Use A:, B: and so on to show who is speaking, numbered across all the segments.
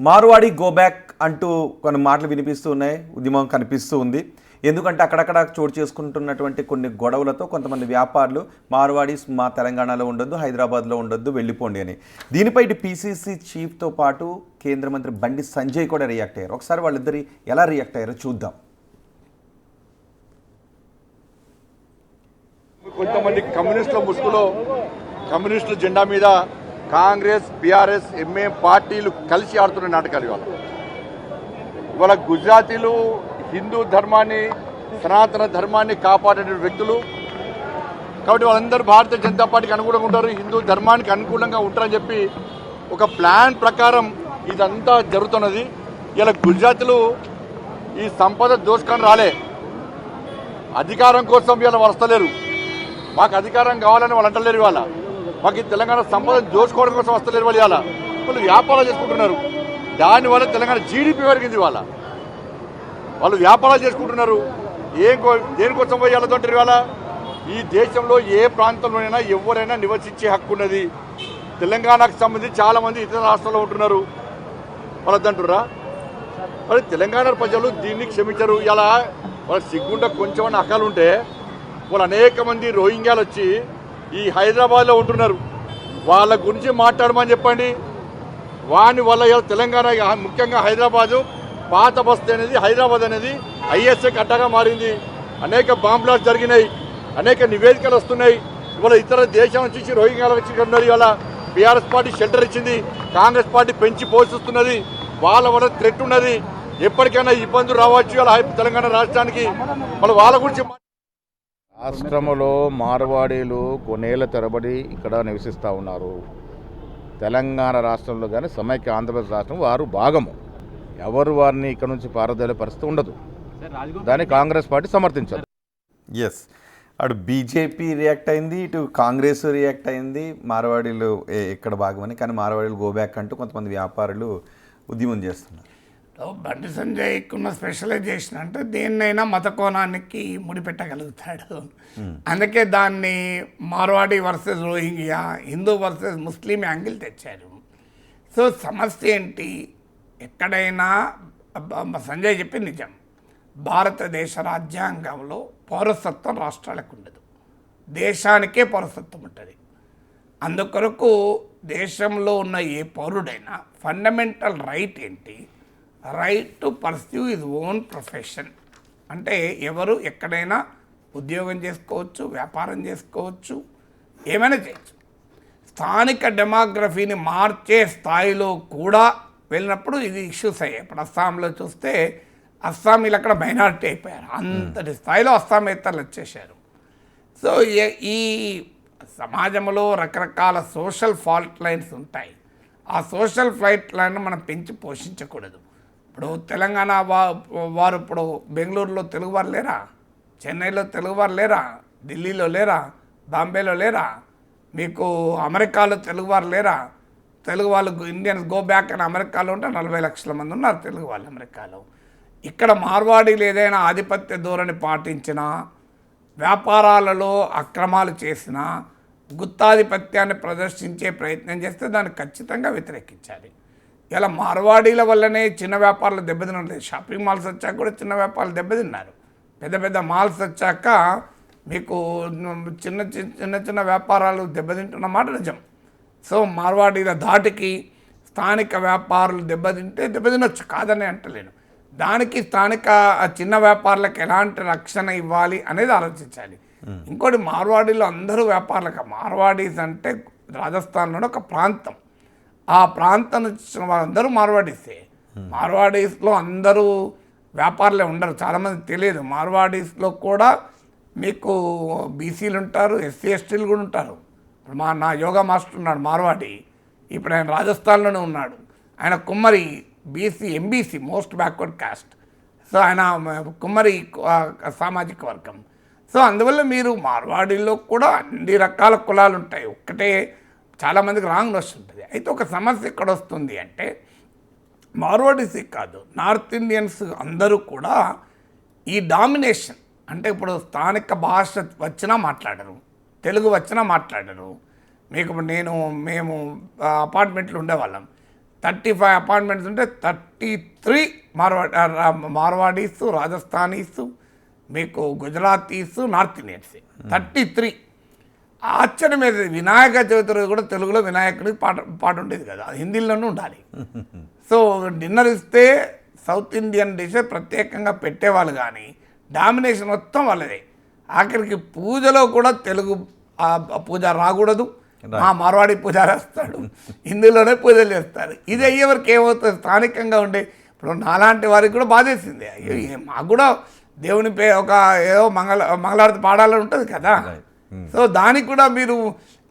A: Marwadi go back అంటూ కొన్ని మాటలు వినిపిస్తూ ఉన్నాయి, ఉద్యమం కనిపిస్తూ ఉంది. ఎందుకంటే అక్కడక్కడ చోటు చేసుకుంటున్నటువంటి కొన్ని గొడవలతో కొంతమంది వ్యాపారులు మార్వాడీస్ మా తెలంగాణలో ఉండొద్దు, హైదరాబాద్లో ఉండొద్దు, వెళ్ళిపోండి అని. దీనిపై ఇటు పీసీసీ చీఫ్తో పాటు కేంద్ర మంత్రి బండి సంజయ్ కూడా రియాక్ట్ అయ్యారు. ఒకసారి వాళ్ళిద్దరు ఎలా రియాక్ట్ అయ్యారో చూద్దాం.
B: కొంతమంది కమ్యూనిస్టుల ముసుగులో కమ్యూనిస్టుల జెండా మీద కాంగ్రెస్, బీఆర్ఎస్, ఎంఏం పార్టీలు కలిసి ఆడుతున్న నాటకాలు ఇవాళ గుజరాతీలు హిందూ ధర్మాన్ని, సనాతన ధర్మాన్ని కాపాడే వ్యక్తులు కాబట్టి వాళ్ళందరూ భారతీయ జనతా పార్టీకి అనుకూలంగా ఉంటారు, హిందూ ధర్మానికి అనుకూలంగా ఉంటారని చెప్పి ఒక ప్లాన్ ప్రకారం ఇదంతా జరుగుతున్నది. ఇలా గుజరాతీలు ఈ సంపద దోసుకొని రాలే, అధికారం కోసం వీళ్ళు వస్తలేరు, మాకు అధికారం కావాలని వాళ్ళు అంటలేరు. ఇవాళ మాకు ఈ తెలంగాణ సంపద దోచుకోవడం కోసం వస్తలేరు. వాళ్ళు ఇవాళ వాళ్ళు వ్యాపారాలు చేసుకుంటున్నారు, దానివల్ల తెలంగాణ జీడిపి పెరిగింది. వాళ్ళు వ్యాపారాలు చేసుకుంటున్నారు. దేనికోసం పోయి వాళ్ళతోంటారు. ఇవాళ ఈ దేశంలో ఏ ప్రాంతంలోనైనా ఎవరైనా నివసించే హక్కు ఉన్నది. తెలంగాణకు సంబంధించి చాలా మంది ఇతర రాష్ట్రాల్లో ఉంటున్నారు, వాళ్ళంటుర్రా. మరి తెలంగాణ ప్రజలు దీన్ని క్షమించరు. ఇలా వాళ్ళ సిగ్గుంట కొంచెం అకాలు ఉంటే వాళ్ళు అనేక మంది రోహింగ్యాలు వచ్చి ఈ హైదరాబాద్లో ఉంటున్నారు, వాళ్ళ గురించి మాట్లాడమని చెప్పండి. వాని వల్ల ఇలా తెలంగాణ, ముఖ్యంగా హైదరాబాదు పాత బస్తీ అనేది, హైదరాబాద్ అనేది ఐఎస్ఐ అడ్డాగా మారింది. అనేక బాంబ్ బ్లాస్ట్ జరిగినాయి, అనేక నివేదికలు వస్తున్నాయి. ఇవాళ ఇతర దేశం నుంచి రోహింగ్యాలు వచ్చి ఉన్నారు. ఇవాళ బీఆర్ఎస్ పార్టీ షెల్టర్ ఇచ్చింది, కాంగ్రెస్ పార్టీ పెంచి పోషిస్తున్నది. వాళ్ళ వల్ల థ్రెట్ ఉన్నది, ఎప్పటికైనా ఇబ్బందులు రావచ్చు ఇలా తెలంగాణ రాష్ట్రానికి. వాళ్ళ గురించి
C: రాష్ట్రంలో మార్వాడీలు కొన్నేళ్ల తరబడి ఇక్కడ నివసిస్తూ ఉన్నారు. తెలంగాణ రాష్ట్రంలో కానీ సమైక్య ఆంధ్రప్రదేశ్ రాష్ట్రం వారు భాగము. ఎవరు వారిని ఇక్కడ నుంచి పారదోలే పరిస్థితి ఉండదు. దాన్ని కాంగ్రెస్ పార్టీ సమర్థించదు.
A: ఎస్, అటు బీజేపీ రియాక్ట్ అయింది, ఇటు కాంగ్రెస్ రియాక్ట్ అయింది. మార్వాడీలు ఇక్కడ భాగమని, కానీ మార్వాడీలు గో బ్యాక్ అంటూ కొంతమంది వ్యాపారులు ఉద్యమం చేస్తున్నారు.
D: బండి సంజయ్కి ఉన్న స్పెషలైజేషన్ అంటే దేన్నైనా మత కోణానికి ముడిపెట్టగలుగుతాడు. అందుకే దాన్ని మార్వాడి వర్సెస్ రోహింగ్యా, హిందూ వర్సెస్ ముస్లిం యాంగిల్ తెచ్చారు. సో సమస్య ఏంటి? ఎక్కడైనా సంజయ్ చెప్పి నిజం, భారతదేశ రాజ్యాంగంలో పౌరసత్వం రాష్ట్రాలకు ఉండదు, దేశానికే పౌరసత్వం ఉంటుంది. అందుకొరకు దేశంలో ఉన్న ఏ పౌరుడైనా ఫండమెంటల్ రైట్ ఏంటి? Right to pursue his own profession. అంటే ఎవరు ఎక్కడైనా ఉద్యోగం చేసుకోవచ్చు, వ్యాపారం చేసుకోవచ్చు, ఏమైనా చేయొచ్చు. స్థానిక డెమోగ్రఫీని మార్చే స్థాయిలో కూడా వెళ్ళినప్పుడు ఇది ఇష్యూస్ అయ్యాయి. ఇప్పుడు అస్సాంలో చూస్తే అస్సామీలు అక్కడ మైనారిటీ అయిపోయారు, అంతటి స్థాయిలో అస్సామేతరులు వచ్చేసారు. సో ఈ సమాజంలో రకరకాల సోషల్ ఫాల్ట్ లైన్స్ ఉంటాయి. ఆ సోషల్ ఫాల్ట్ లైన్ మనం పెంచి పోషించకూడదు. ఇప్పుడు తెలంగాణ వారు ఇప్పుడు బెంగళూరులో తెలుగువారు లేరా? చెన్నైలో తెలుగువారు లేరా? ఢిల్లీలో లేరా? బాంబేలో లేరా? మీకు అమెరికాలో తెలుగువారు లేరా? తెలుగు వాళ్ళు ఇండియన్స్ గో బ్యాక్ అని అమెరికాలో ఉంటే 40 లక్షల మంది ఉన్నారు తెలుగు వాళ్ళు అమెరికాలో. ఇక్కడ మార్వాడీలు ఏదైనా ఆధిపత్య ధోరణి పాటించినా, వ్యాపారాలలో అక్రమాలు చేసినా, గుత్తాధిపత్యాన్ని ప్రదర్శించే ప్రయత్నం చేస్తే దాన్ని ఖచ్చితంగా వ్యతిరేకించాలి. ఇలా మార్వాడీల వల్లనే చిన్న వ్యాపారాలు దెబ్బతినలేదు. షాపింగ్ మాల్స్ వచ్చాక కూడా చిన్న వ్యాపారాలు దెబ్బతిన్నారు. పెద్ద పెద్ద మాల్స్ వచ్చాక మీకు చిన్న చిన్న చిన్న వ్యాపారాలు దెబ్బతింటున్నమాట నిజం. సో మార్వాడీల ధాటికి స్థానిక వ్యాపారులు దెబ్బతినొచ్చు, కాదని అంటలేను. దానికి స్థానిక చిన్న వ్యాపారులకు ఎలాంటి రక్షణ ఇవ్వాలి అనేది ఆలోచించాలి. ఇంకోటి, మార్వాడీలో అందరూ వ్యాపారులకు, మార్వాడీస్ అంటే రాజస్థాన్లో ఒక ప్రాంతం, ఆ ప్రాంతం నుంచి వాళ్ళందరూ మార్వాడీసే. మార్వాడీస్లో అందరూ వ్యాపారులే ఉండరు, చాలామంది తెలియదు. మార్వాడీస్లో కూడా మీకు బీసీలు ఉంటారు, ఎస్సీ ఎస్టీలు కూడా ఉంటారు. ఇప్పుడు నా యోగా మాస్టర్ ఉన్నాడు మార్వాడి, ఇప్పుడు ఆయన రాజస్థాన్లోనే ఉన్నాడు. ఆయన కుమ్మరి, BC, MBC, most backward caste. So ఆయన కుమ్మరి సామాజిక వర్గం. సో అందువల్ల మీరు మార్వాడీలో కూడా అన్ని రకాల కులాలు ఉంటాయి. ఒక్కటే చాలామందికి రాంగ్ నోషన్ ఉంటుంది. అయితే ఒక సమస్య ఎక్కడ వస్తుంది అంటే, మార్వాడీసే కాదు, నార్త్ ఇండియన్స్ అందరూ కూడా ఈ డామినేషన్, అంటే ఇప్పుడు స్థానిక భాష వచ్చినా మాట్లాడరు, తెలుగు వచ్చినా మాట్లాడరు. మేము అపార్ట్మెంట్లో ఉండేవాళ్ళం, 35 అపాయింట్మెంట్స్ ఉంటే 33 మార్వాడీస్, రాజస్థానీస్, మీకు గుజరాతీస్, నార్త్ ఇండియన్స్ 33. ఆశ్చర్యం మీద వినాయక చవితి రోజు కూడా తెలుగులో వినాయకుడికి పాట ఉండేది కదా, హిందీలోనూ ఉండాలి. సో డిన్నర్ ఇస్తే సౌత్ ఇండియన్ డిష్ ప్రత్యేకంగా పెట్టేవాళ్ళు, కానీ డామినేషన్ మొత్తం వాళ్ళదే. ఆఖరికి పూజలో కూడా తెలుగు పూజ రాకూడదు, మా మార్వాడి పూజారి వస్తాడు, హిందీలోనే పూజలు చేస్తారు. ఇది అయ్యేవరకు ఏమవుతుంది, స్థానికంగా ఉండే ఇప్పుడు నాలాంటి వారికి కూడా బాధేసింది. అయ్యో మాకు కూడా దేవుని ఒక ఏదో మంగళారతి పాడాలని ఉంటుంది కదా. సో దానికి కూడా మీరు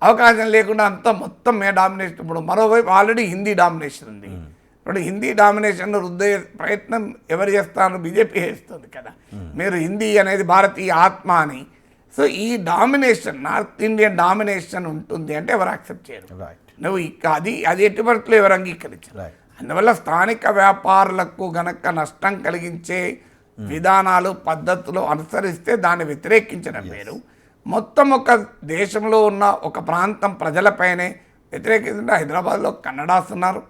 D: అవకాశం లేకుండా అంతా మొత్తం డామినేషన్. ఇప్పుడు మరోవైపు ఆల్రెడీ హిందీ డామినేషన్ ఉంది. ఇప్పుడు హిందీ డామినేషన్ రుద్దే ప్రయత్నం ఎవరు చేస్తారు, బీజేపీ చేస్తుంది కదా. మీరు హిందీ అనేది భారతీయ ఆత్మ అని. సో ఈ డామినేషన్, నార్త్ ఇండియన్ డామినేషన్ ఉంటుంది అంటే ఎవరు యాక్సెప్ట్ చేయరు. నువ్వు అది ఎట్టి పరిస్థితుల్లో ఎవరు అంగీకరించారు. అందువల్ల స్థానిక వ్యాపారులకు గనక నష్టం కలిగించే విధానాలు, పద్ధతులు అనుసరిస్తే దాన్ని వ్యతిరేకించడం వేరు. మొత్తం ఒక దేశంలో ఉన్న ఒక ప్రాంతం ప్రజలపైనే వ్యతిరేకిస్తుంటే హైదరాబాద్లో కన్నడాస్ ఉన్నారు,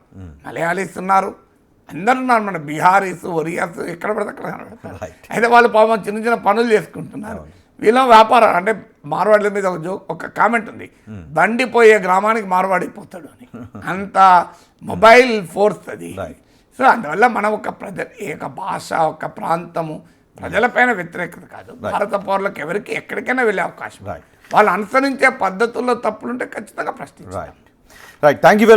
D: మలయాళీస్ ఉన్నారు, అందరూ ఉన్నారు, మన బీహారీస్, ఒరియాస్, ఎక్కడ పడితే అక్కడ కనబడతారు. అయితే వాళ్ళు పాపం చిన్న చిన్న పనులు చేసుకుంటున్నారు. వీళ్ళ వ్యాపారం అంటే మార్వాడీల మీద ఒక కామెంట్ ఉంది, బండిపోయే గ్రామానికి మార్వాడిపోతాడు అని. అంత మొబైల్ ఫోర్స్ అది. సో అందువల్ల మనం ఒక భాష, ఒక ప్రాంతము ప్రజలపైన వ్యతిరేకత కాదు. భారత పౌరులకు ఎవరికి ఎక్కడికైనా వెళ్ళే అవకాశం. వాళ్ళు అనుసరించే పద్ధతుల్లో తప్పులుంటే ఖచ్చితంగా ప్రశ్నించాలి.
A: Right, thank you very much.